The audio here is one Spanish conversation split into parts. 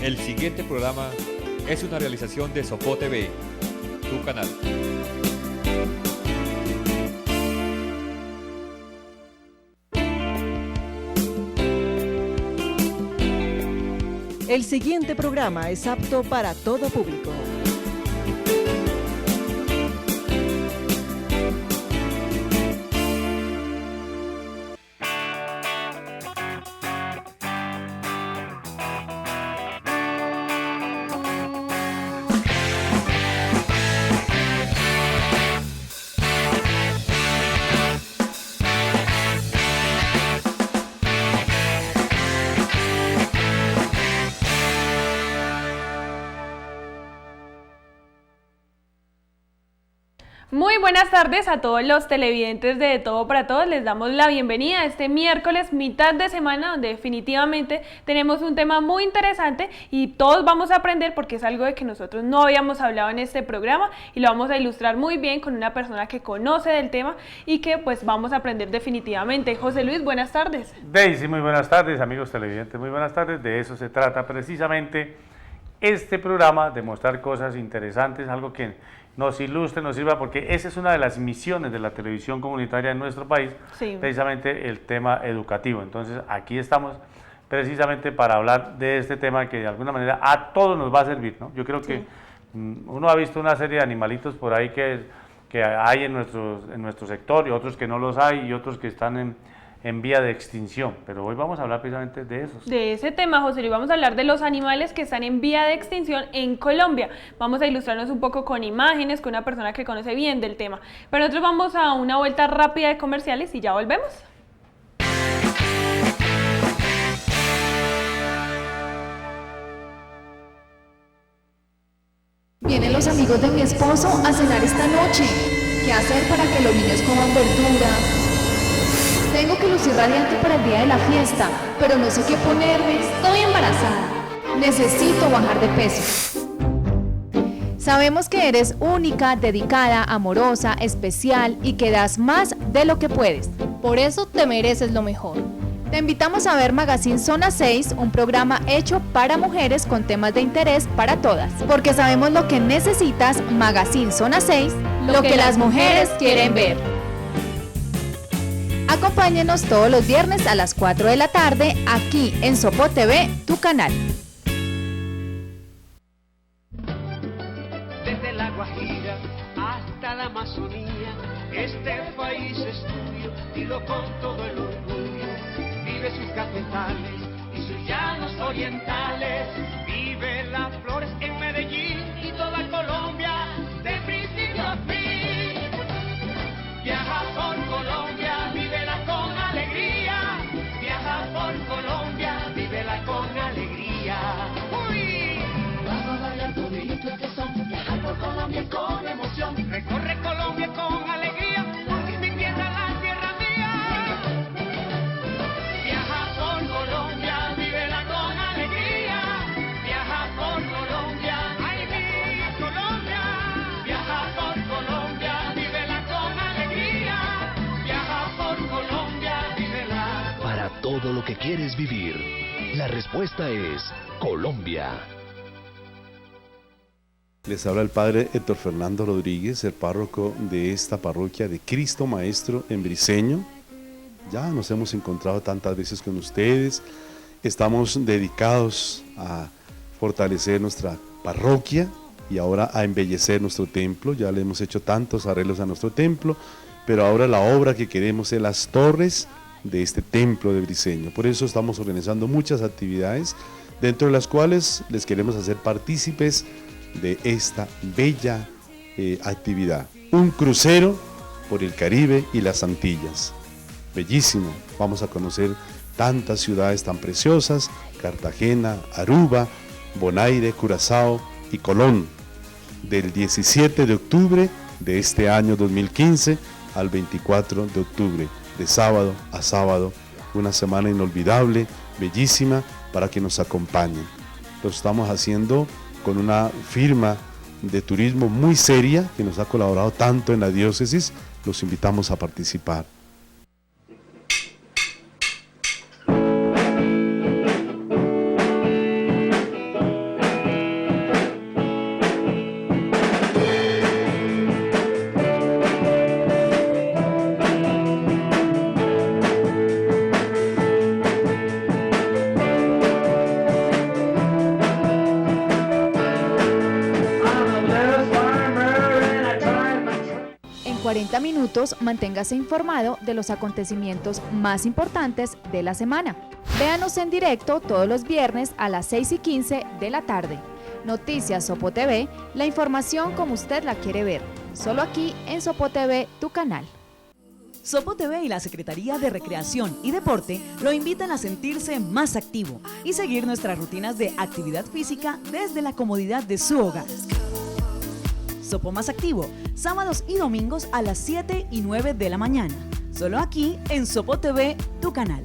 El siguiente programa es una realización de Sopó TV, tu canal. El siguiente programa es apto para todo público. Muy buenas tardes a todos los televidentes de Todo para Todos. Les damos la bienvenida a este miércoles, mitad de semana, donde definitivamente tenemos un tema muy interesante y todos vamos a aprender porque es algo de que nosotros no habíamos hablado en este programa y lo vamos a ilustrar muy bien con una persona que conoce del tema y que pues vamos a aprender definitivamente. José Luis, buenas tardes. Daisy, muy buenas tardes, amigos televidentes, muy buenas tardes. De eso se trata precisamente este programa, de mostrar cosas interesantes, algo que nos ilustre, nos sirva, porque esa es una de las misiones de la televisión comunitaria en nuestro país, sí, precisamente el tema educativo. Entonces aquí estamos precisamente para hablar de este tema que de alguna manera a todos nos va a servir, ¿no? Yo creo que uno ha visto una serie de animalitos por ahí que hay en nuestro sector y otros que no los hay y otros que están en vía de extinción, pero hoy vamos a hablar precisamente de esos. De ese tema, José Luis, vamos a hablar de los animales que están en vía de extinción en Colombia. Vamos a ilustrarnos un poco con imágenes, con una persona que conoce bien del tema. Pero nosotros vamos a una vuelta rápida de comerciales y ya volvemos. Vienen los amigos de mi esposo a cenar esta noche. ¿Qué hacer para que los niños coman verduras? Tengo que lucir radiante para el día de la fiesta, pero no sé qué ponerme, estoy embarazada. Necesito bajar de peso. Sabemos que eres única, dedicada, amorosa, especial y que das más de lo que puedes. Por eso te mereces lo mejor. Te invitamos a ver Magazine Zona 6, un programa hecho para mujeres con temas de interés para todas. Porque sabemos lo que necesitas, Magazine Zona 6, lo que las mujeres quieren ver. Acompáñenos todos los viernes a las 4 de la tarde aquí en Sopó TV, tu canal. Desde la Guajira hasta la Amazonía, este país es tuyo, dilo con todo el orgullo. Vive sus cafetales y sus llanos orientales, vive las flores en Medellín y toda Colombia, de principio a fin. Viaja por Colombia, vívela con alegría. Viaja por Colombia, vívela con alegría. ¡Uy! Vamos a bailar todito este son. Viajar por Colombia con emoción. Recorre Colombia con alegría, porque mi tierra, la tierra mía. Viaja por Colombia, vívela con alegría. Viaja por Colombia, ay mi Colombia. Viaja por Colombia, vívela con alegría. Viaja por Colombia, vívela. Para todo lo que quieres vivir, la respuesta es Colombia. Les habla el padre Héctor Fernando Rodríguez, el párroco de esta parroquia de Cristo Maestro en Briceño. Ya nos hemos encontrado tantas veces con ustedes, estamos dedicados a fortalecer nuestra parroquia y ahora a embellecer nuestro templo. Ya le hemos hecho tantos arreglos a nuestro templo, pero ahora la obra que queremos es las torres de este templo de Briceño. Por eso estamos organizando muchas actividades, dentro de las cuales les queremos hacer partícipes de esta bella actividad. Un crucero por el Caribe y las Antillas. Bellísimo. Vamos a conocer tantas ciudades tan preciosas: Cartagena, Aruba, Bonaire, Curazao y Colón. Del 17 de octubre de este año 2015 al 24 de octubre, de sábado a sábado. Una semana inolvidable, bellísima, para que nos acompañen. Lo estamos haciendo con una firma de turismo muy seria que nos ha colaborado tanto en la diócesis. Los invitamos a participar. 30 minutos manténgase informado de los acontecimientos más importantes de la semana. Véanos en directo todos los viernes a las 6:15 de la tarde. Noticias Sopo TV, la información como usted la quiere ver. Solo aquí en Sopo TV, tu canal. Sopo TV y la Secretaría de Recreación y Deporte lo invitan a sentirse más activo y seguir nuestras rutinas de actividad física desde la comodidad de su hogar. Sopo Más Activo, sábados y domingos a las 7 y 9 de la mañana. Solo aquí en Sopo TV, tu canal.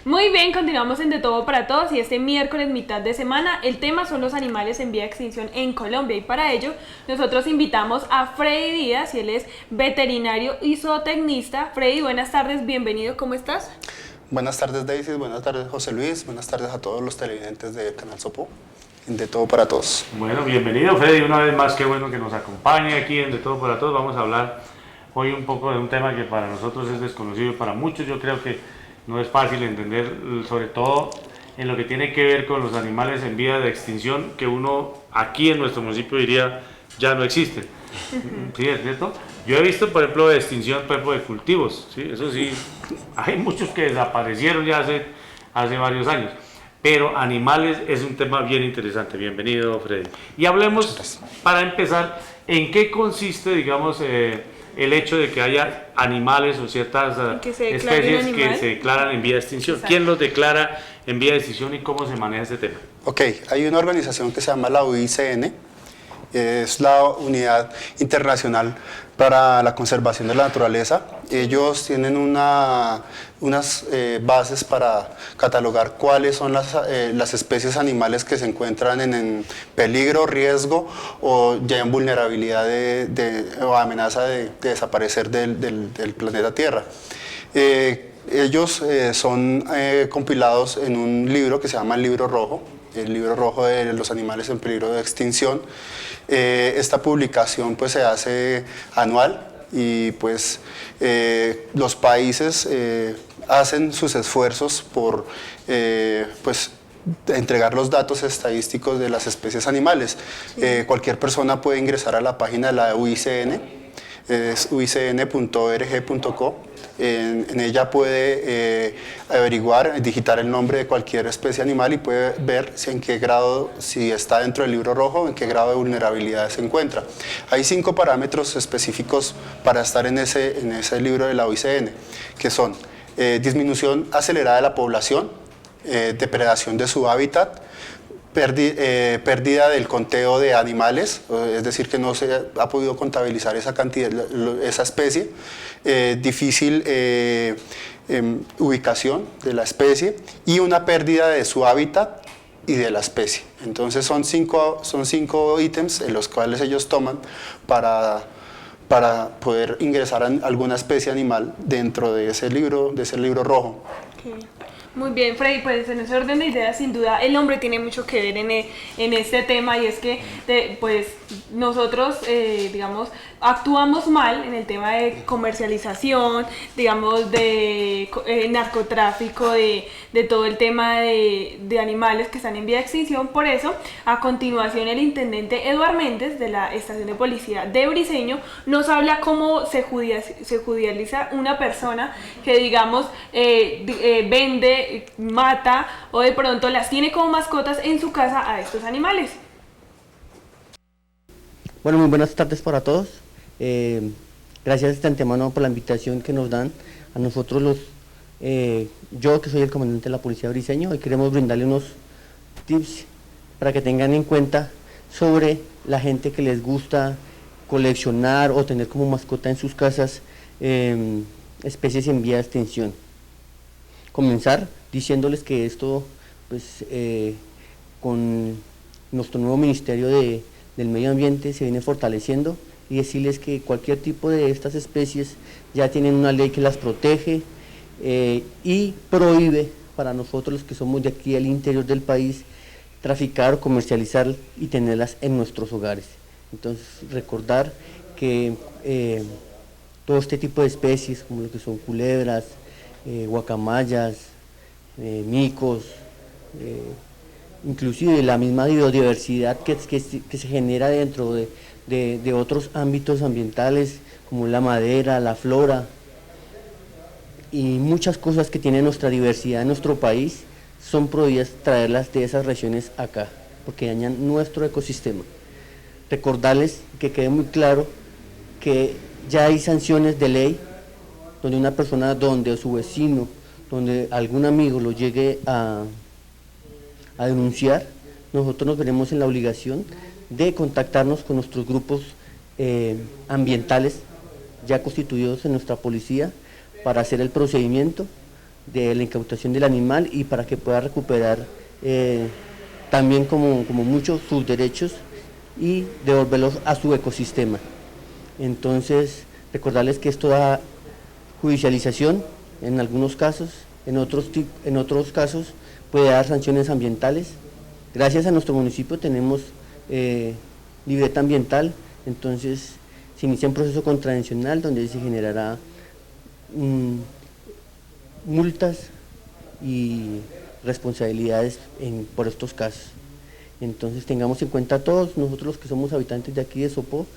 Muy bien, continuamos en De Todo para Todos y este miércoles, mitad de semana, el tema son los animales en vía de extinción en Colombia y para ello nosotros invitamos a Freddy Díaz y él es veterinario y zootecnista. Freddy, buenas tardes, bienvenido, ¿cómo estás? Buenas tardes Daisy, buenas tardes José Luis, buenas tardes a todos los televidentes del canal Sopo, en De Todo para Todos. Bueno, bienvenido Freddy, una vez más, qué bueno que nos acompañe aquí en De Todo para Todos. Vamos a hablar hoy un poco de un tema que para nosotros es desconocido, para muchos yo creo que no es fácil entender, sobre todo en lo que tiene que ver con los animales en vía de extinción, que uno aquí en nuestro municipio diría ya no existen. ¿Sí, es cierto? Yo he visto, por ejemplo, de extinción, por ejemplo, de cultivos, ¿sí? Eso sí, hay muchos que desaparecieron ya hace varios años, pero animales es un tema bien interesante. Bienvenido, Freddy. Y hablemos, para empezar, en qué consiste, digamos, el hecho de que haya animales o ciertas especies que se declaran en vía de extinción. Exacto. ¿Quién los declara en vía de extinción y cómo se maneja este tema? Ok, hay una organización que se llama la UICN, es la Unidad Internacional para la Conservación de la Naturaleza. Ellos tienen unas bases para catalogar cuáles son las especies animales que se encuentran en peligro, riesgo o ya en vulnerabilidad o amenaza de desaparecer del planeta Tierra. Ellos son compilados en un libro que se llama el Libro Rojo de los animales en peligro de extinción. Esta publicación pues se hace anual y pues los países hacen sus esfuerzos por pues entregar los datos estadísticos de las especies animales. Cualquier persona puede ingresar a la página de la UICN, es uicn.org.co. En ella puede averiguar, digitar el nombre de cualquier especie animal y puede ver si está dentro del libro rojo, en qué grado de vulnerabilidad se encuentra. Hay 5 parámetros específicos para estar en ese libro de la UICN, que son disminución acelerada de la población, depredación de su hábitat, pérdida del conteo de animales, es decir, que no se ha podido contabilizar esa cantidad, esa especie, difícil ubicación de la especie y una pérdida de su hábitat y de la especie. Entonces son cinco ítems en los cuales ellos toman para poder ingresar a alguna especie animal dentro de ese libro rojo. Okay. Muy bien, Freddy, pues en ese orden de ideas, sin duda, el hombre tiene mucho que ver en este tema y es que pues nosotros, digamos, actuamos mal en el tema de comercialización, digamos, de narcotráfico, de todo el tema de animales que están en vía de extinción. Por eso, a continuación, el intendente Eduardo Méndez de la estación de policía de Briceño nos habla cómo se judicializa una persona que, digamos, vende, mata o de pronto las tiene como mascotas en su casa a estos animales. Bueno, muy buenas tardes para todos. Gracias de antemano por la invitación que nos dan a nosotros yo que soy el comandante de la Policía de Briceño, y queremos brindarle unos tips para que tengan en cuenta sobre la gente que les gusta coleccionar o tener como mascota en sus casas especies en vía de extinción. Comenzar diciéndoles que esto, pues, con nuestro nuevo Ministerio del Medio Ambiente se viene fortaleciendo, y decirles que cualquier tipo de estas especies ya tienen una ley que las protege y prohíbe para nosotros los que somos de aquí al interior del país traficar, comercializar y tenerlas en nuestros hogares. Entonces recordar que todo este tipo de especies como lo que son culebras, guacamayas, micos, inclusive la misma biodiversidad que se genera dentro de otros ámbitos ambientales, como la madera, la flora, y muchas cosas que tiene nuestra diversidad en nuestro país, son prohibidas traerlas de esas regiones acá, porque dañan nuestro ecosistema. Recordarles que quede muy claro que ya hay sanciones de ley, donde una persona, donde su vecino, donde algún amigo lo llegue a denunciar, nosotros nos veremos en la obligación de contactarnos con nuestros grupos ambientales ya constituidos en nuestra policía para hacer el procedimiento de la incautación del animal y para que pueda recuperar también como muchos sus derechos y devolverlos a su ecosistema. Entonces, recordarles que esto da judicialización en algunos casos, en otros casos puede dar sanciones ambientales. Gracias a nuestro municipio tenemos libreta ambiental, entonces se inicia un proceso contravencional donde se generará multas y responsabilidades por estos casos. Entonces tengamos en cuenta todos nosotros los que somos habitantes de aquí de Sopó,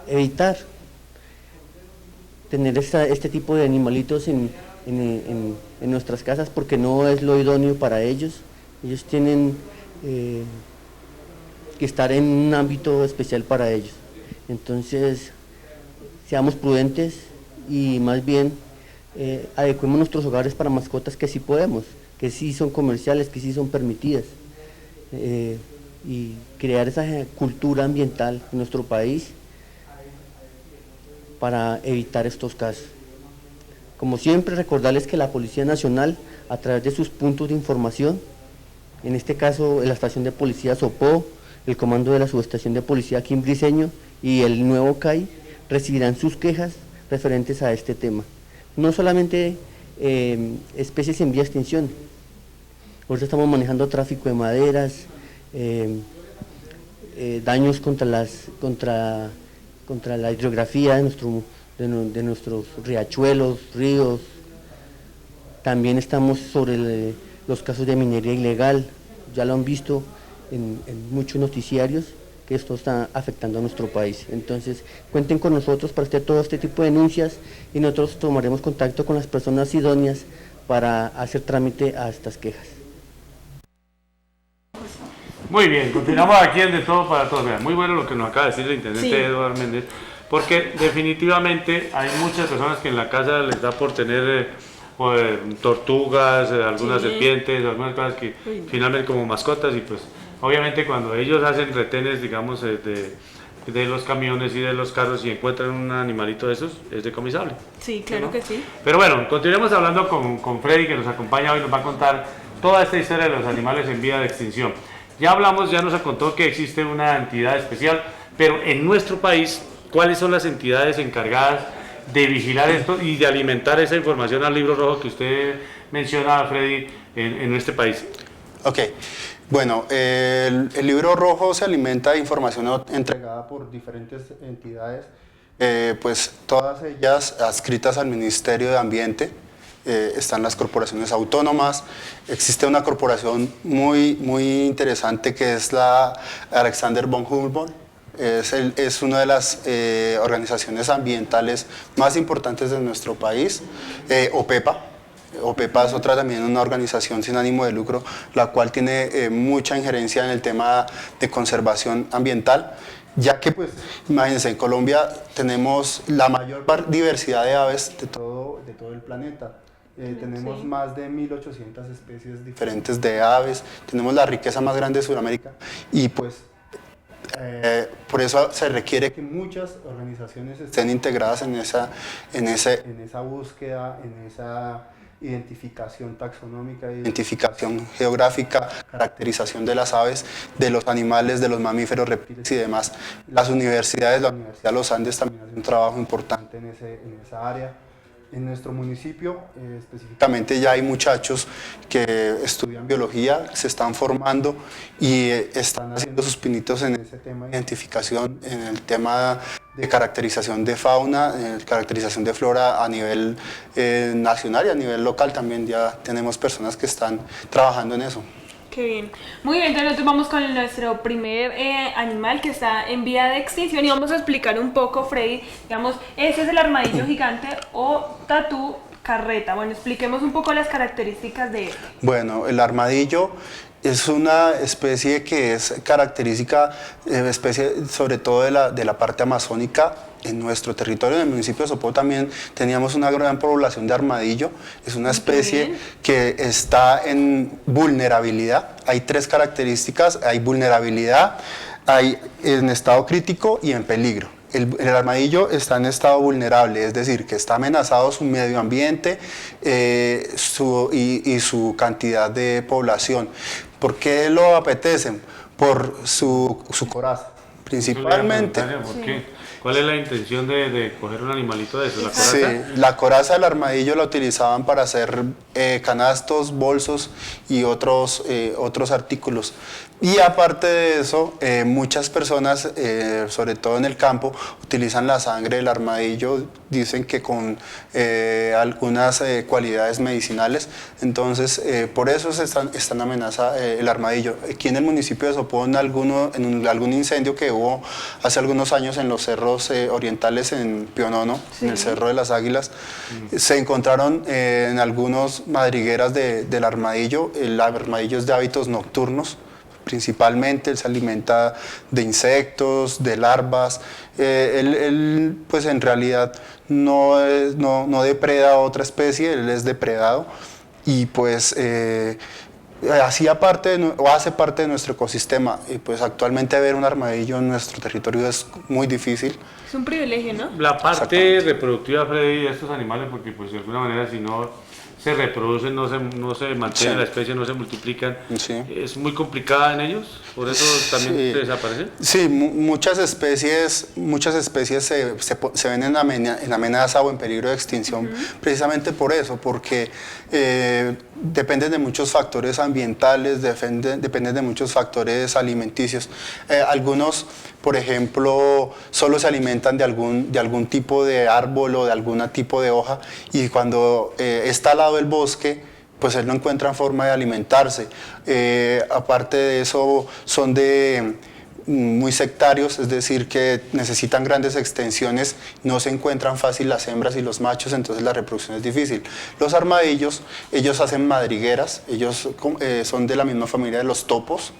evitar tener este tipo de animalitos en nuestras casas, porque no es lo idóneo para ellos. Ellos tienen que estar en un ámbito especial para ellos. Entonces, seamos prudentes y más bien adecuemos nuestros hogares para mascotas que sí podemos, que sí son comerciales, que sí son permitidas, y crear esa cultura ambiental en nuestro país para evitar estos casos. Como siempre, recordarles que la Policía Nacional, a través de sus puntos de información, en este caso la estación de policía Sopó, el comando de la subestación de policía aquí en Briceño y el nuevo CAI, recibirán sus quejas referentes a este tema. No solamente especies en vía de extinción, ahorita estamos manejando tráfico de maderas, daños contra la hidrografía de nuestros riachuelos, ríos. También estamos sobre los casos de minería ilegal, ya lo han visto en muchos noticiarios, que esto está afectando a nuestro país. Entonces, cuenten con nosotros para hacer todo este tipo de denuncias y nosotros tomaremos contacto con las personas idóneas para hacer trámite a estas quejas. Muy bien, continuamos aquí en De Todo para Todos. Vean, muy bueno lo que nos acaba de decir el intendente Eduardo Méndez, porque definitivamente hay muchas personas que en la casa les da por tener tortugas, algunas serpientes, algunas cosas que finalmente como mascotas, y pues obviamente cuando ellos hacen retenes, digamos, de los camiones y de los carros y encuentran un animalito de esos, es decomisable. Sí, claro, ¿no? Que sí. Pero bueno, continuemos hablando con Freddy, que nos acompaña hoy, nos va a contar toda esta historia de los animales en vía de extinción. Ya hablamos, ya nos contó que existe una entidad especial, pero en nuestro país, ¿cuáles son las entidades encargadas de vigilar esto y de alimentar esa información al libro rojo que usted menciona, Freddy, en este país? Ok, bueno, el libro rojo se alimenta de información entregada por diferentes entidades, pues todas ellas adscritas al Ministerio de Ambiente. Están las corporaciones autónomas, existe una corporación muy interesante que es la Alexander von Humboldt. Es una de las organizaciones ambientales más importantes de nuestro país. OPEPA es otra también, una organización sin ánimo de lucro, la cual tiene mucha injerencia en el tema de conservación ambiental, ya que pues imagínense, en Colombia tenemos la mayor diversidad de aves de todo el planeta. Tenemos más de 1800 especies diferentes de aves, tenemos la riqueza más grande de Sudamérica y pues por eso se requiere que muchas organizaciones estén integradas en esa búsqueda, en esa identificación taxonómica, identificación geográfica, caracterización de las aves, de los animales, de los mamíferos, reptiles y demás. Las universidades, la Universidad de los Andes también hace un trabajo importante en esa área. En nuestro municipio específicamente ya hay muchachos que estudian biología, se están formando y están haciendo sus pinitos en ese tema de identificación, en el tema de caracterización de fauna, caracterización de flora a nivel nacional y a nivel local también. Ya tenemos personas que están trabajando en eso. Qué bien. Muy bien, entonces nosotros vamos con nuestro primer animal que está en vía de extinción y vamos a explicar un poco, Freddy, digamos, ese es el armadillo gigante o tatú carreta. Bueno, expliquemos un poco las características de él. Bueno, el armadillo es una especie que es característica, especie sobre todo de la parte amazónica. En nuestro territorio, en el municipio de Sopó, también teníamos una gran población de armadillo. Es una especie que está en vulnerabilidad. Hay 3 características: hay vulnerabilidad, hay en estado crítico y en peligro. El armadillo está en estado vulnerable, es decir, que está amenazado su medio ambiente y su cantidad de población. ¿Por qué lo apetecen? Por su coraza, principalmente. ¿Por qué? ¿Cuál es la intención de coger un animalito de eso? ¿La coraza? Sí, la coraza del armadillo la utilizaban para hacer canastos, bolsos y otros artículos. Y aparte de eso, muchas personas, sobre todo en el campo, utilizan la sangre del armadillo, dicen que con algunas cualidades medicinales. Entonces, por eso está en amenaza el armadillo. Aquí en el municipio de Sopó, en algún incendio que hubo hace algunos años en los cerros orientales en Pionono, en el Cerro de las Águilas, se encontraron en algunas madrigueras del armadillo. El armadillo es de hábitos nocturnos. Principalmente él se alimenta de insectos, de larvas. Él pues en realidad no depreda a otra especie, él es depredado y pues hace parte de nuestro ecosistema. Y pues actualmente ver un armadillo en nuestro territorio es muy difícil. Es un privilegio, ¿no? La parte reproductiva, Freddy, de estos animales, porque pues de alguna manera si no se reproducen, no se mantiene la especie, no se multiplican, es muy complicada en ellos, por eso también desaparecen. Sí, muchas especies se ven en amenaza o en peligro de extinción precisamente por eso, porque dependen de muchos factores ambientales, dependen de muchos factores alimenticios. Algunos, por ejemplo, solo se alimentan de algún tipo de árbol o de algún tipo de hoja, y cuando está al lado del bosque, pues él no encuentra forma de alimentarse. Aparte de eso, son muy sectarios, es decir, que necesitan grandes extensiones, no se encuentran fácil las hembras y los machos, entonces la reproducción es difícil. Los armadillos, ellos hacen madrigueras, ellos son de la misma familia de los topos.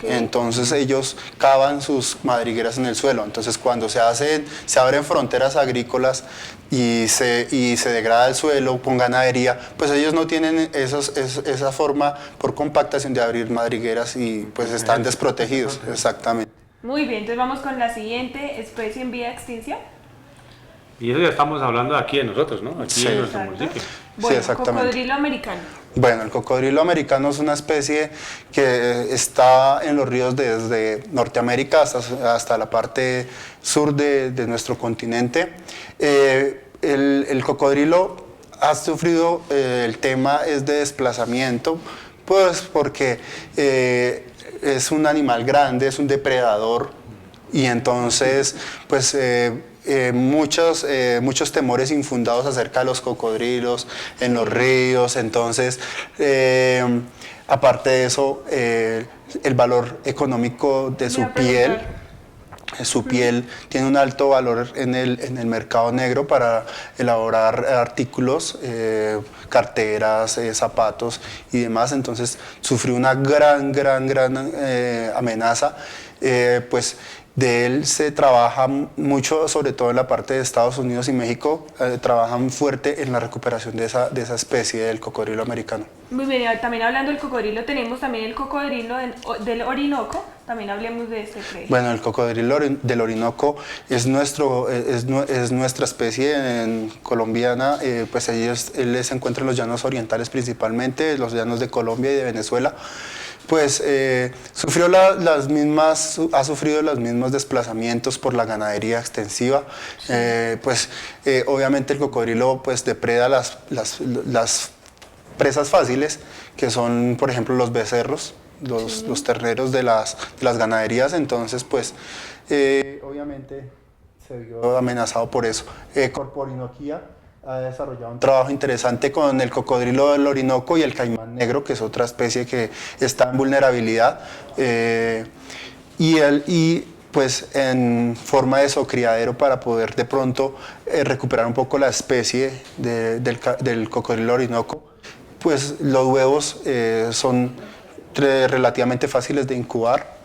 Entonces ellos cavan sus madrigueras en el suelo. Entonces cuando se abren fronteras agrícolas y se degrada el suelo con ganadería, pues ellos no tienen esa forma por compactación de abrir madrigueras y pues están desprotegidos. Exactamente. Muy bien, entonces vamos con la siguiente especie en vía de extinción. Y eso ya estamos hablando aquí de nosotros, ¿no? Aquí en nuestro municipio. Bueno, cocodrilo americano. Bueno, el cocodrilo americano es una especie que está en los ríos desde Norteamérica hasta la parte sur de nuestro continente. El cocodrilo ha sufrido, el tema es de desplazamiento, pues porque es un animal grande, es un depredador, y entonces pues muchos temores infundados acerca de los cocodrilos en los ríos. Entonces aparte de eso, el valor económico de su piel tiene un alto valor en el mercado negro para elaborar artículos, carteras, zapatos y demás. Entonces sufrió una gran amenaza. Pues de él se trabaja mucho, sobre todo en la parte de Estados Unidos y México, trabajan fuerte en la recuperación de esa especie del cocodrilo americano. Muy bien, también hablando del cocodrilo, tenemos también el cocodrilo del Orinoco, también hablemos de este precio. Bueno, el cocodrilo del Orinoco es nuestra especie colombiana, pues él se encuentra en los llanos orientales principalmente, los llanos de Colombia y de Venezuela. pues ha sufrido los mismos desplazamientos por la ganadería extensiva. Obviamente el cocodrilo pues depreda las presas fáciles, que son por ejemplo los becerros, los terneros de las ganaderías. Entonces pues obviamente se vio amenazado por eso. Corporinoquía ha desarrollado un trabajo interesante con el cocodrilo del Orinoco y el caimán negro, que es otra especie que está en vulnerabilidad, pues en forma de zoocriadero para poder de pronto recuperar un poco la especie del cocodrilo Orinoco. Pues los huevos son relativamente fáciles de incubar.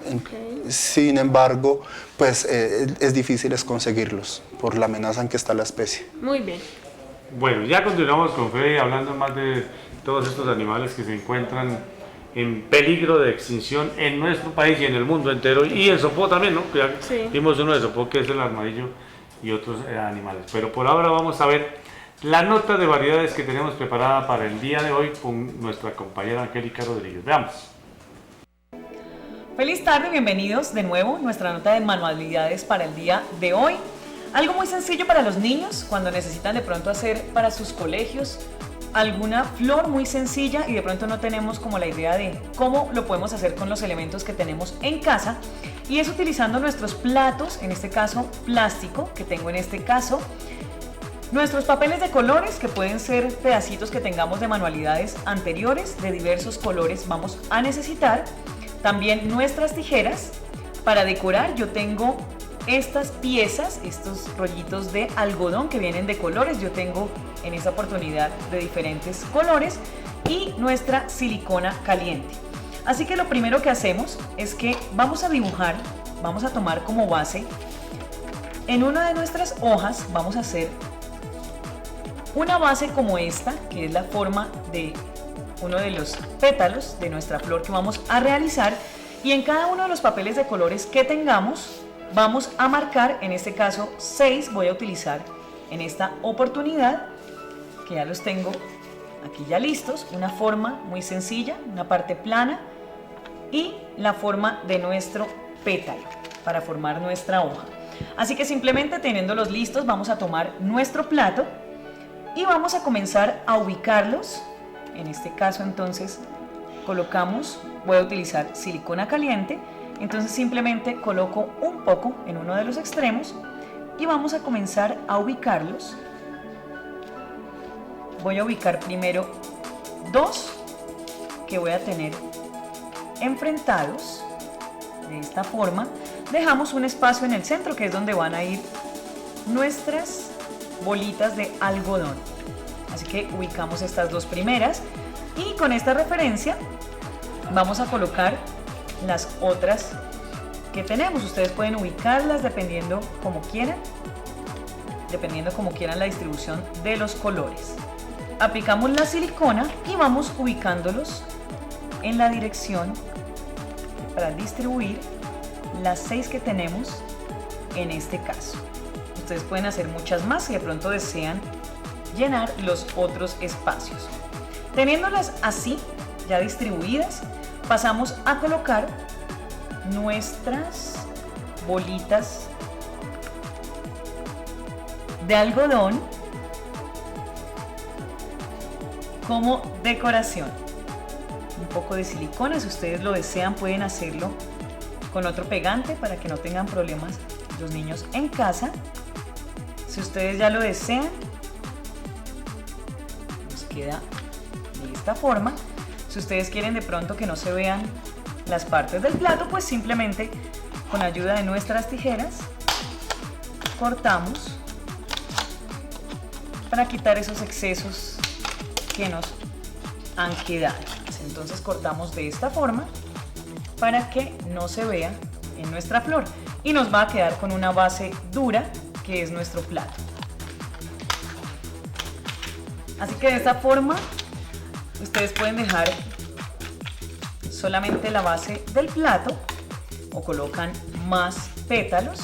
Sin embargo, pues es difícil conseguirlos por la amenaza en que está la especie. Muy bien. Bueno, ya continuamos con Fede hablando más de todos estos animales que se encuentran en peligro de extinción en nuestro país y en el mundo entero, y el sopó también, ¿no? Ya vimos uno de sopó, que es el armadillo, y otros animales. Pero por ahora vamos a ver la nota de variedades que tenemos preparada para el día de hoy con nuestra compañera Angélica Rodríguez. Veamos. Feliz tarde, bienvenidos de nuevo a nuestra nota de manualidades para el día de hoy. Algo muy sencillo para los niños cuando necesitan de pronto hacer para sus colegios alguna flor muy sencilla y de pronto no tenemos como la idea de cómo lo podemos hacer con los elementos que tenemos en casa, y es utilizando nuestros platos, en este caso plástico que tengo en este caso, nuestros papeles de colores que pueden ser pedacitos que tengamos de manualidades anteriores de diversos colores vamos a necesitar, también nuestras tijeras. Para decorar yo tengo estas piezas, estos rollitos de algodón que vienen de colores, yo tengo en esta oportunidad de diferentes colores, y nuestra silicona caliente. Así que lo primero que hacemos es que vamos a dibujar, vamos a tomar como base, en una de nuestras hojas vamos a hacer una base como esta, que es la forma de uno de los pétalos de nuestra flor que vamos a realizar, y en cada uno de los papeles de colores que tengamos vamos a marcar, en este caso 6 voy a utilizar en esta oportunidad, que ya los tengo aquí ya listos, una forma muy sencilla, una parte plana y la forma de nuestro pétalo para formar nuestra hoja. Así que simplemente teniéndolos listos vamos a tomar nuestro plato y vamos a comenzar a ubicarlos. En este caso entonces colocamos, voy a utilizar silicona caliente. Entonces simplemente coloco un poco en uno de los extremos y vamos a comenzar a ubicarlos. Voy a ubicar primero 2 que voy a tener enfrentados de esta forma. Dejamos un espacio en el centro que es donde van a ir nuestras bolitas de algodón. Así que ubicamos estas 2 primeras y con esta referencia vamos a colocar las otras que tenemos. Ustedes pueden ubicarlas dependiendo como quieran la distribución de los colores. Aplicamos la silicona y vamos ubicándolos en la dirección para distribuir las 6 que tenemos en este caso. Ustedes pueden hacer muchas más si de pronto desean llenar los otros espacios. Teniéndolas así ya distribuidas, pasamos a colocar nuestras bolitas de algodón como decoración. Un poco de silicona, si ustedes lo desean pueden hacerlo con otro pegante para que no tengan problemas los niños en casa. Si ustedes ya lo desean, nos queda de esta forma. Si ustedes quieren de pronto que no se vean las partes del plato, pues simplemente con ayuda de nuestras tijeras cortamos para quitar esos excesos que nos han quedado. Entonces cortamos de esta forma para que no se vea en nuestra flor y nos va a quedar con una base dura que es nuestro plato. Así que de esta forma ustedes pueden dejar solamente la base del plato o colocan más pétalos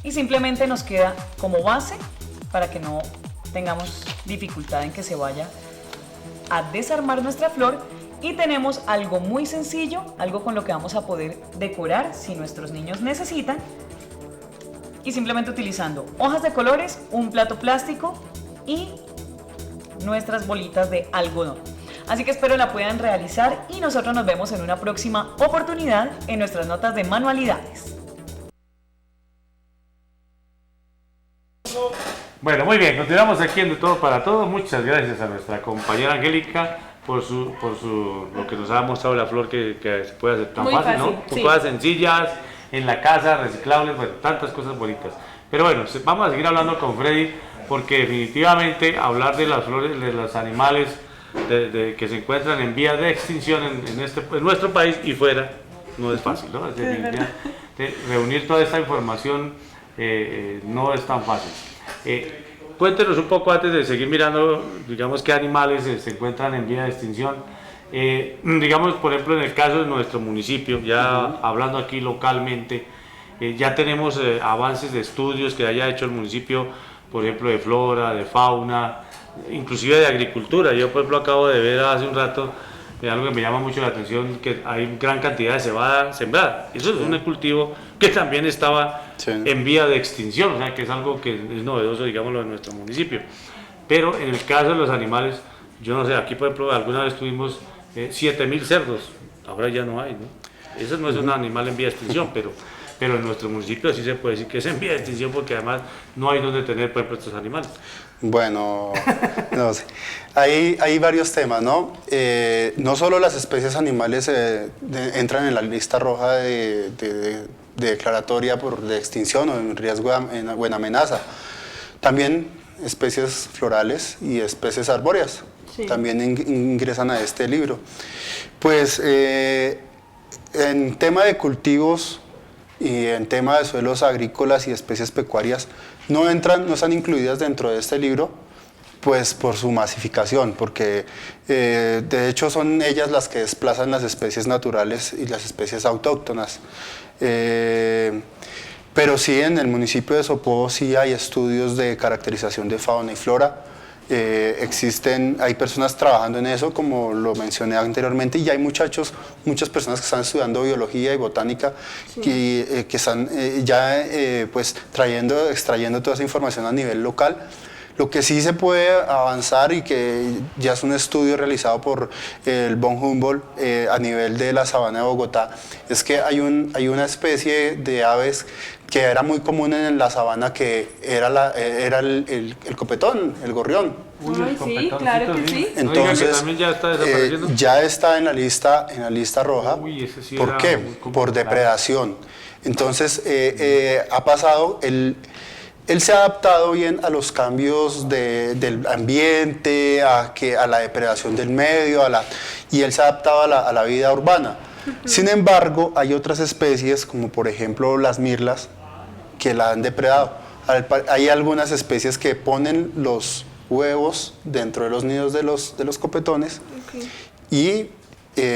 y simplemente nos queda como base para que no tengamos dificultad en que se vaya a desarmar nuestra flor Y tenemos algo muy sencillo, algo con lo que vamos a poder decorar si nuestros niños necesitan. Y simplemente utilizando hojas de colores, un plato plástico y nuestras bolitas de algodón. Así que espero la puedan realizar y nosotros nos vemos en una próxima oportunidad en nuestras notas de manualidades. Bueno, muy bien, continuamos aquí en De Todo para Todos. Muchas gracias a nuestra compañera Angélica por lo que nos ha mostrado la flor que se puede hacer tan Muy fácil, fácil, ¿no? Con sí. cosas sencillas, en la casa, reciclables, bueno, tantas cosas bonitas. Pero bueno, vamos a seguir hablando con Freddy porque definitivamente hablar de las flores, de los animales que se encuentran en vías de extinción en nuestro país y fuera no es fácil, ¿no? Reunir toda esta información no es tan fácil. Cuéntenos un poco antes de seguir mirando, digamos, qué animales se encuentran en vía de extinción. Digamos, por ejemplo, en el caso de nuestro municipio, ya hablando aquí localmente, ya tenemos avances de estudios que haya hecho el municipio, por ejemplo, de flora, de fauna, inclusive de agricultura. Yo, por ejemplo, acabo de ver hace un rato algo que me llama mucho la atención, que hay gran cantidad de cebada sembrada. Eso es un cultivo que también estaba en vía de extinción, o sea, que es algo que es novedoso, digámoslo, en nuestro municipio. Pero en el caso de los animales, yo no sé, aquí, por ejemplo, alguna vez tuvimos 7.000 cerdos, ahora ya no hay, ¿no? Eso no es un animal en vía de extinción, pero en nuestro municipio sí se puede decir que es en vía de extinción porque además no hay donde tener, por ejemplo, estos animales. Bueno, no sé. Hay varios temas, ¿no? No solo las especies animales entran en la lista roja de declaratoria de extinción o en riesgo o en amenaza. También especies florales y especies arbóreas también ingresan a este libro. Pues en tema de cultivos y en tema de suelos agrícolas y especies pecuarias no están incluidas dentro de este libro, pues por su masificación, porque de hecho son ellas las que desplazan las especies naturales y las especies autóctonas. Pero sí, en el municipio de Sopó sí hay estudios de caracterización de fauna y flora. Hay personas trabajando en eso, como lo mencioné anteriormente, y hay muchas personas que están estudiando biología y botánica que están pues extrayendo toda esa información a nivel local. Lo que sí se puede avanzar y que ya es un estudio realizado por el von Humboldt a nivel de la sabana de Bogotá, es que hay una especie de aves que era muy común en la sabana, que era el copetón, el gorrión. Ay, sí, claro que sí. Entonces, ya está desapareciendo. Ya está en la lista roja. Uy, ese sí ¿Por qué? Por depredación. Entonces, ha pasado, él se ha adaptado bien a los cambios del ambiente, a la depredación del medio, y él se ha adaptado a la vida urbana. Sin embargo, hay otras especies, como por ejemplo las mirlas, que la han depredado. Hay algunas especies que ponen los huevos dentro de los nidos de los copetones y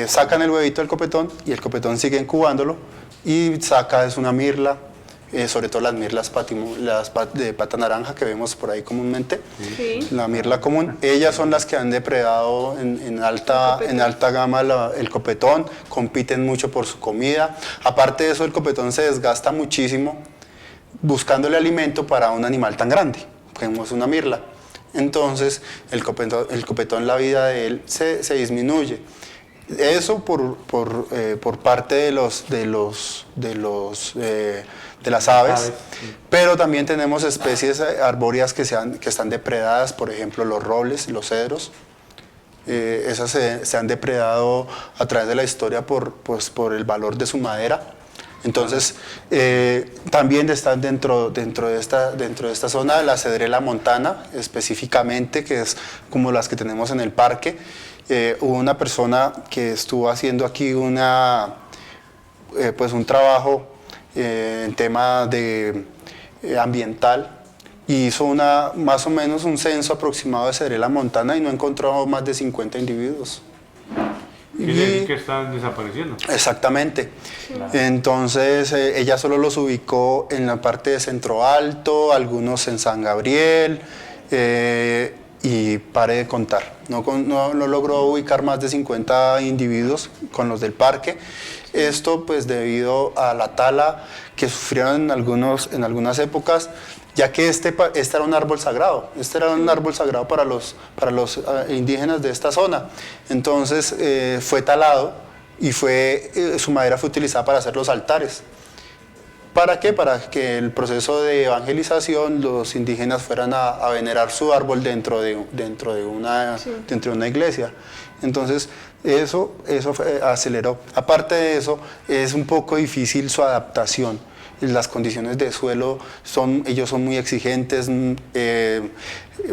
sacan el huevito del copetón y el copetón sigue incubándolo y es una mirla, sobre todo las mirlas de pata naranja que vemos por ahí comúnmente, la mirla común. Ellas son las que han depredado en alta gama el copetón, compiten mucho por su comida. Aparte de eso, el copetón se desgasta muchísimo buscándole alimento para un animal tan grande, como es una mirla. Entonces, el copetón, la vida de él se disminuye. Eso por parte de las aves, pero también tenemos especies arbóreas que están depredadas, por ejemplo los robles, los cedros. Esas se han depredado a través de la historia por el valor de su madera. Entonces, también están dentro de esta zona la cedrela montana, específicamente, que es como las que tenemos en el parque. Hubo una persona que estuvo haciendo aquí un trabajo en tema ambiental, y hizo más o menos un censo aproximado de cedrela montana y no encontró más de 50 individuos. Y que están desapareciendo. Exactamente. Claro. Entonces ella solo los ubicó en la parte de Centro Alto, algunos en San Gabriel, y pare de contar. No logró ubicar más de 50 individuos con los del parque. Esto pues debido a la tala que sufrieron en algunas épocas, ya que este era un árbol sagrado. Este era un árbol sagrado para los indígenas de esta zona. Entonces fue talado y su madera fue utilizada para hacer los altares. ¿Para qué? Para que el proceso de evangelización los indígenas fueran a venerar su árbol dentro de una iglesia. Entonces eso aceleró. Aparte de eso, es un poco difícil su adaptación. Las condiciones de suelo ellos son muy exigentes,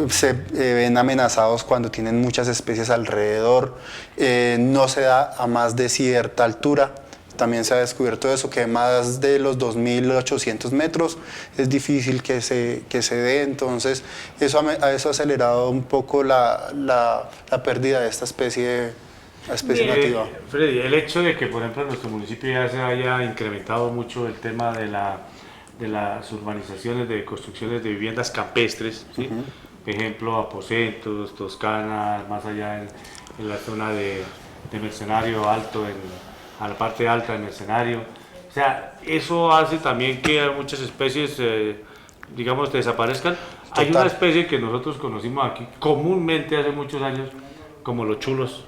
se ven amenazados cuando tienen muchas especies alrededor, no se da a más de cierta altura. También se ha descubierto eso, que más de los 2.800 metros es difícil que se dé, entonces eso ha acelerado un poco la pérdida de esta especie nativa. Freddy, el hecho de que, por ejemplo, en nuestro municipio ya se haya incrementado mucho el tema de las urbanizaciones, de construcciones de viviendas campestres, ¿sí? Por ejemplo, Aposentos, Toscana, más allá en la zona de Mercenario Alto, a la parte alta del Mercenario. O sea, eso hace también que muchas especies, digamos, desaparezcan. Total. Hay una especie que nosotros conocimos aquí comúnmente hace muchos años, como los chulos.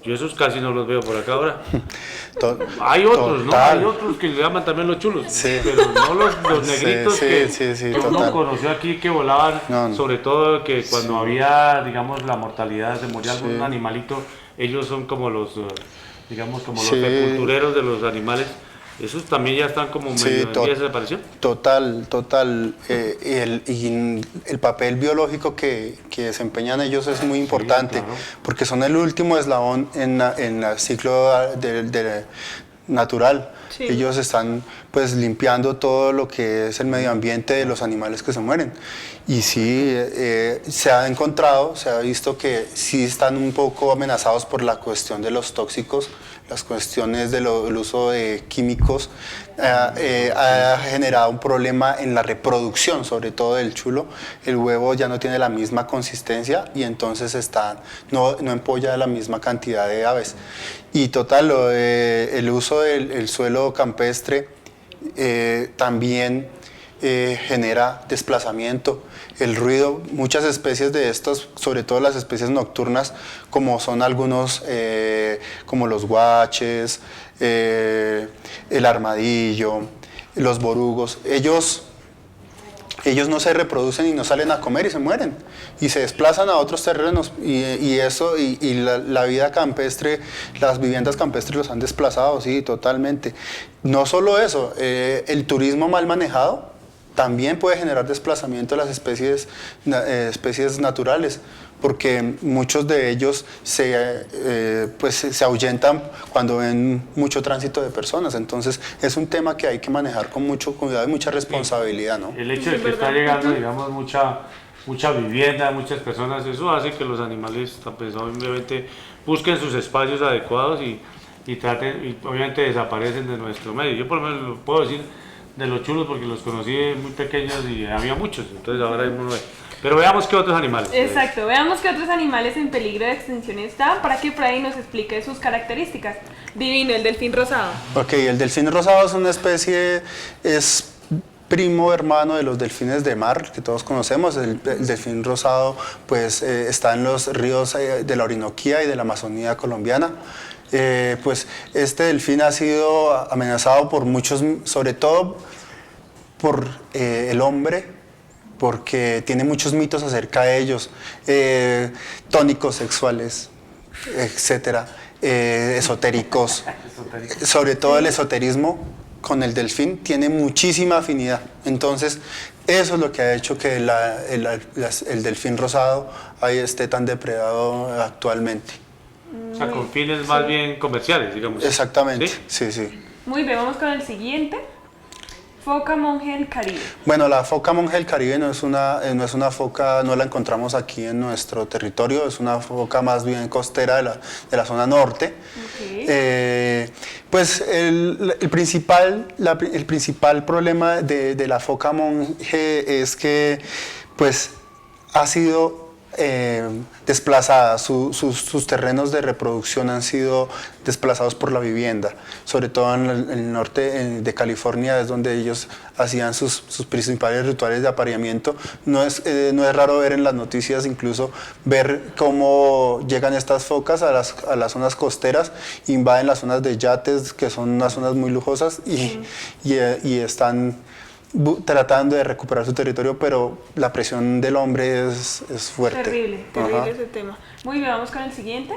Yo esos casi no los veo por acá ahora. Hay otros, ¿no? Hay otros que le llaman también los chulos, sí. Pero no los negritos que uno conoció aquí, que volaban, sobre todo que cuando había, digamos, la mortalidad, se moría algún animalito, ellos son como los... digamos, como los sepultureros de los animales, esos también ya están como medio en vías de desaparición. Total. Y el papel biológico que desempeñan ellos es muy importante, claro, porque son el último eslabón en el ciclo natural. Sí. Ellos están pues limpiando todo lo que es el medio ambiente de los animales que se mueren. Y sí, se ha visto que sí están un poco amenazados por la cuestión de los tóxicos, las cuestiones del uso de químicos, ha generado un problema en la reproducción, sobre todo del chulo. El huevo ya no tiene la misma consistencia y entonces no empolla la misma cantidad de aves. Y total, el uso del suelo campestre también genera desplazamiento, el ruido. Muchas especies de estos, sobre todo las especies nocturnas, como son algunos, como los guaches, el armadillo, los borugos, ellos no se reproducen y no salen a comer y se mueren y se desplazan a otros terrenos y la vida campestre, las viviendas campestres los han desplazado, sí, totalmente. No solo eso, el turismo mal manejado también puede generar desplazamiento de las especies naturales, porque muchos de ellos se ahuyentan cuando ven mucho tránsito de personas. Entonces es un tema que hay que manejar con mucho cuidado y mucha responsabilidad, ¿no? El hecho de que está llegando, digamos, mucha vivienda, muchas personas, eso hace que los animales, pues, obviamente busquen sus espacios adecuados y traten, y obviamente desaparecen de nuestro medio. Yo por lo menos lo puedo decir de los chulos porque los conocí muy pequeños y había muchos, entonces ahora hay uno. Pero veamos qué otros animales. Exacto, veamos qué otros animales en peligro de extinción están para que Freddy nos explique sus características. Divino, el delfín rosado. Ok, el delfín rosado es una especie, es primo hermano de los delfines de mar que todos conocemos. El delfín rosado pues está en los ríos de la Orinoquía y de la Amazonía colombiana. Pues este delfín ha sido amenazado por muchos, sobre todo por el hombre, porque tiene muchos mitos acerca de ellos, tónicos sexuales, etcétera, esotéricos. Sobre todo el esoterismo con el delfín tiene muchísima afinidad. Entonces eso es lo que ha hecho que el delfín rosado ahí esté tan depredado actualmente. O sea, con fines más bien comerciales, digamos. Exactamente, sí. Muy bien, vamos con el siguiente. Foca monje del Caribe. Bueno, la foca monje del Caribe no es una foca, no la encontramos aquí en nuestro territorio, es una foca más bien costera de la zona norte. Okay. Pues el principal problema de la foca monje es que pues ha sido desplazadas, sus terrenos de reproducción han sido desplazados por la vivienda, sobre todo en el norte de California, es donde ellos hacían sus principales rituales de apareamiento. No es raro ver en las noticias, incluso ver cómo llegan estas focas a las zonas costeras, invaden las zonas de yates, que son unas zonas muy lujosas, y están tratando de recuperar su territorio, pero la presión del hombre es fuerte. Terrible ese tema. Muy bien, vamos con el siguiente.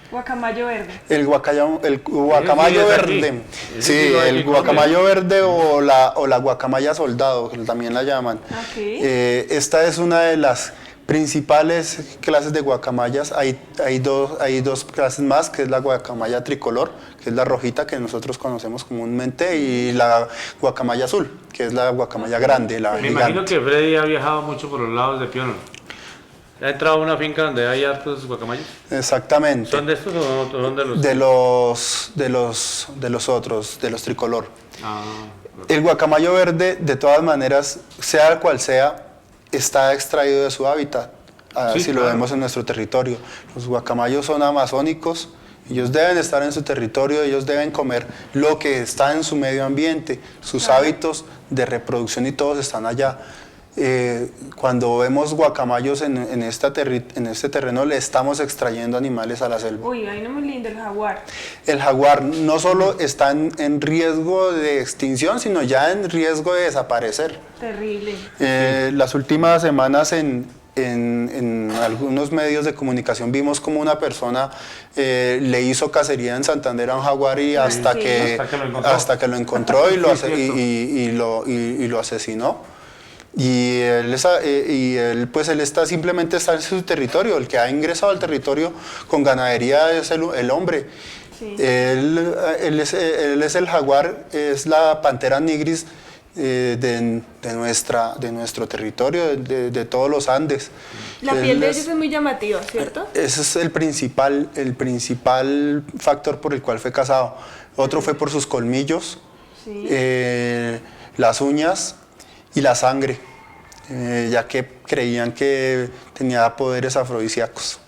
Guacamayo verde. El guacamayo verde. Sí, el guacamayo verde o la guacamaya soldado, que también la llaman. Okay. Esta es una de las principales clases de guacamayas. Hay dos clases más, que es la guacamaya tricolor, que es la rojita que nosotros conocemos comúnmente, y la guacamaya azul, que es la guacamaya grande, la Me gigante. imagino que Freddy ha viajado mucho por los lados de Pionono. ¿Ha entrado a una finca donde hay hartos guacamayos? Exactamente. ¿Son de estos o son de los...? De los otros, de los tricolor. El guacamayo verde, de todas maneras, sea cual sea, está extraído de su hábitat, si lo vemos en nuestro territorio. Los guacamayos son amazónicos, ellos deben estar en su territorio, ellos deben comer lo que está en su medio ambiente, sus hábitos de reproducción y todos están allá. Cuando vemos guacamayos en este terreno, le estamos extrayendo animales a la selva. Uy, ahí no muy lindo el jaguar. El jaguar no solo está en riesgo de extinción, sino ya en riesgo de desaparecer. Terrible. Las últimas semanas en algunos medios de comunicación vimos como una persona le hizo cacería en Santander a un jaguar, y hasta que lo encontró y lo asesinó. Y él simplemente está en su territorio. El que ha ingresado al territorio con ganadería es el hombre. Sí. Él es el jaguar, es la pantera nigris de nuestro territorio, de todos los Andes. La piel de ellos es muy llamativa, ¿cierto? Ese es el principal factor por el cual fue cazado. Otro fue por sus colmillos, las uñas y la sangre, ya que creían que tenía poderes afrodisíacos